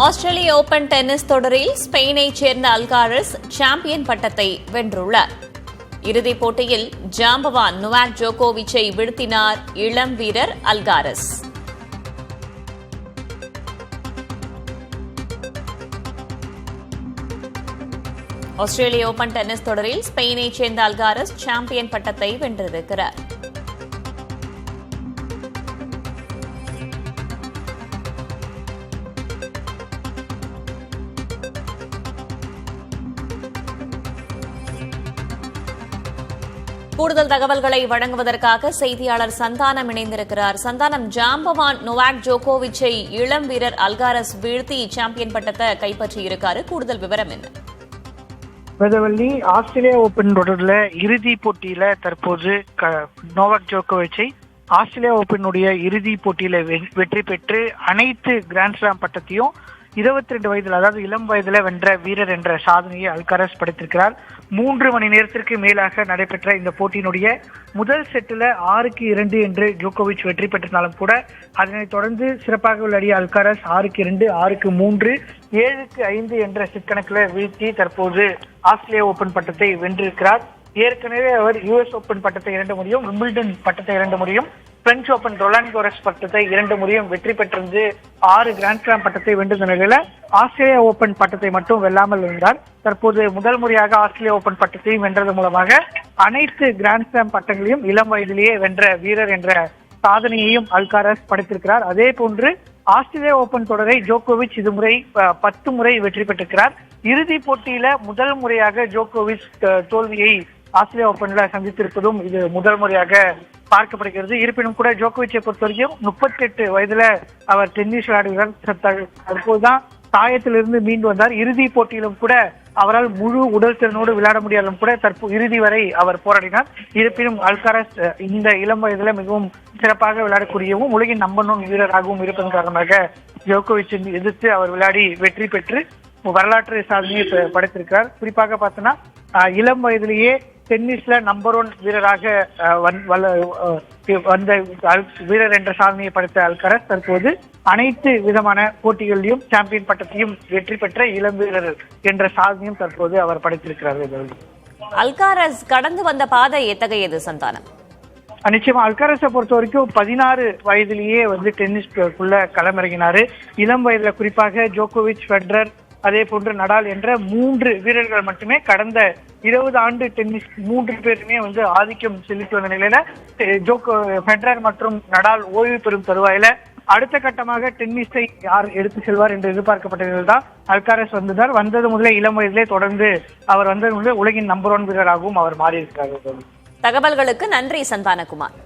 ஆஸ்திரேலிய open tennis தொடரில் ஸ்பெயினைச் சேர்ந்த Alcaraz champion பட்டத்தை வென்றுள்ளார். இறுதிப் போட்டியில் ஜாம்பவான் நொவாக் ஜோகோவிச்சை வீழ்த்தினார் இளம் வீரர் அல்காரஸ். ஆஸ்திரேலிய ஓபன் டென்னிஸ் தொடரில் ஸ்பெயினைச் சேர்ந்த அல்காரஸ் சாம்பியன் பட்டத்தை வென்றிருக்கிறார். கூடுதல் தகவல்களை வழங்குவதற்காக செய்தியாளர் சந்தானம் இணைந்திருக்கிறார். சந்தானம், ஜாம்பவான் நொவாக் ஜோகோவிச்சை இளம் வீரர் அல்காரஸ் வீழ்த்தி சாம்பியன் பட்டத்தை கைப்பற்றியிருக்காரு. கூடுதல் விவரம் என்ன? வேதவள்ளி, ஆஸ்திரேலியா ஓபன் தொடர்ல இறுதி போட்டியில தற்போது நோவாக் ஜோகோவிச்சை ஆஸ்திரேலியா ஓபனுடைய இறுதி போட்டியில வெற்றி பெற்று அனைத்து கிராண்ட்ஸ்லாம் பட்டத்தையும் 22 வயதில், அதாவது இளம் வயதுல வென்ற வீரர் என்ற சாதனையை அல்காரஸ் படைத்திருக்கிறார். 3 மணி நேரத்திற்கு மேலாக நடைபெற்ற இந்த போட்டியினுடைய முதல் செட்டில் 6-2 என்று ஜோகோவிச் வெற்றி பெற்றிருந்தாலும் கூட அதனைத் தொடர்ந்து சிறப்பாக விளையாடிய அல்காரஸ் 6-2, 6-3, 7-5 என்ற செட் கணக்கில் வீழ்த்தி தற்போது ஆஸ்திரேலியா ஓபன் பட்டத்தை வென்றிருக்கிறார். ஏற்கனவே அவர் யுஎஸ் ஓபன் பட்டத்தை 2 முறையும், விம்பிள்டன் பட்டத்தை 2 முறையும், பிரெஞ்சு ஓபன் ரொலாண்ட் கோரஸ் பட்டத்தை 2 முறையும் வெற்றி பெற்றிருந்து 6 கிராண்ட்ஸ்லாம் பட்டத்தை வென்ற நிலையில ஆஸ்திரேலியா ஓபன் பட்டத்தை மட்டும் வெல்லாமல் இருந்தார். தற்போது முதல் முறையாக ஆஸ்திரேலியா ஓபன் பட்டத்தையும் வென்றது மூலமாக அனைத்து கிராண்ட்ஸ்லாம் பட்டங்களையும் இளம் வயதிலேயே வென்ற வீரர் என்ற சாதனையையும் அல்காரஸ் படைத்திருக்கிறார். அதே போன்று ஆஸ்திரேலியா ஓபன் தொடரை ஜோகோவிச் இதுமுறை 10 முறை வெற்றி பெற்றிருக்கிறார். இறுதி போட்டியில முதல் முறையாக ஜோகோவிச் தோல்வியை ஆஸ்திரேலியா ஓபன்ல சந்தித்திருப்பதும் இது முதல் முறையாக பார்க்கப்படுகிறது. இருப்பினும் கூட ஜோகோவிச்சை பொறுத்த வரைக்கும் 38 வயதுல அவர் டென்னிஸ் விளையாடுகிறார். தற்போதுதான் காயத்திலிருந்து மீண்டு வந்தார். இறுதி போட்டியிலும் கூட அவரால் முழு உடல் திறனோடு விளையாட முடியாலும் கூட இறுதி வரை அவர் போராடினார். இருப்பினும் அல்காரஸ் இந்த இளம் வயதுல மிகவும் சிறப்பாக விளையாடக்கூடியவும் உலகின் நம்பர் 1 வீரராகவும் இருப்பதன் காரணமாக ஜோகோவிச்சை எதிர்த்து அவர் விளையாடி வெற்றி பெற்று வரலாற்று சாதனையை படைத்திருக்கிறார். குறிப்பாக பார்த்தோன்னா இளம் வயதிலேயே டென்னிஸ்ல நம்பர் 1 வீரராக வந்த வீரர் என்ற சாதனையை படைத்த அல்காரஸ் தற்போது அனைத்து விதமான போட்டிகளிலும் சாம்பியன் பட்டத்தையும் வெற்றி பெற்ற இளம் வீரர் என்ற சாதனையும் தற்போது அவர் படைத்திருக்கிறார். அல்காரஸ் கடந்து வந்த பாதை எத்தகையது சந்தானம்? நிச்சயமா அல்காரஸை பொறுத்த வரைக்கும் 16 வயதிலேயே டென்னிஸ்குள்ள களமிறங்கினாரு. இளம் வயதுல குறிப்பாக ஜோகோவிச், ஃபெடரர், அதே போன்று நடால் என்ற 3 வீரர்கள் மட்டுமே கடந்த 20 ஆண்டு டென்னிஸ் 3 பேருமே ஆதிக்கம் செலுத்தி வந்த நிலையில ஃபெடரர் மற்றும் நடால் ஓய்வு பெறும் தருவாயில அடுத்த கட்டமாக டென்னிஸை யார் எடுத்து செல்வார் என்று எதிர்பார்க்கப்பட்ட நிலையில் தான் அல்காரஸ் வந்தது முதலே இளம் வயதிலே தொடர்ந்து அவர் வந்தது முதலே உலகின் நம்பர் 1 வீரராகவும் அவர் மாறியிருக்கிறார். தகவல்களுக்கு நன்றி சந்தானகுமார்.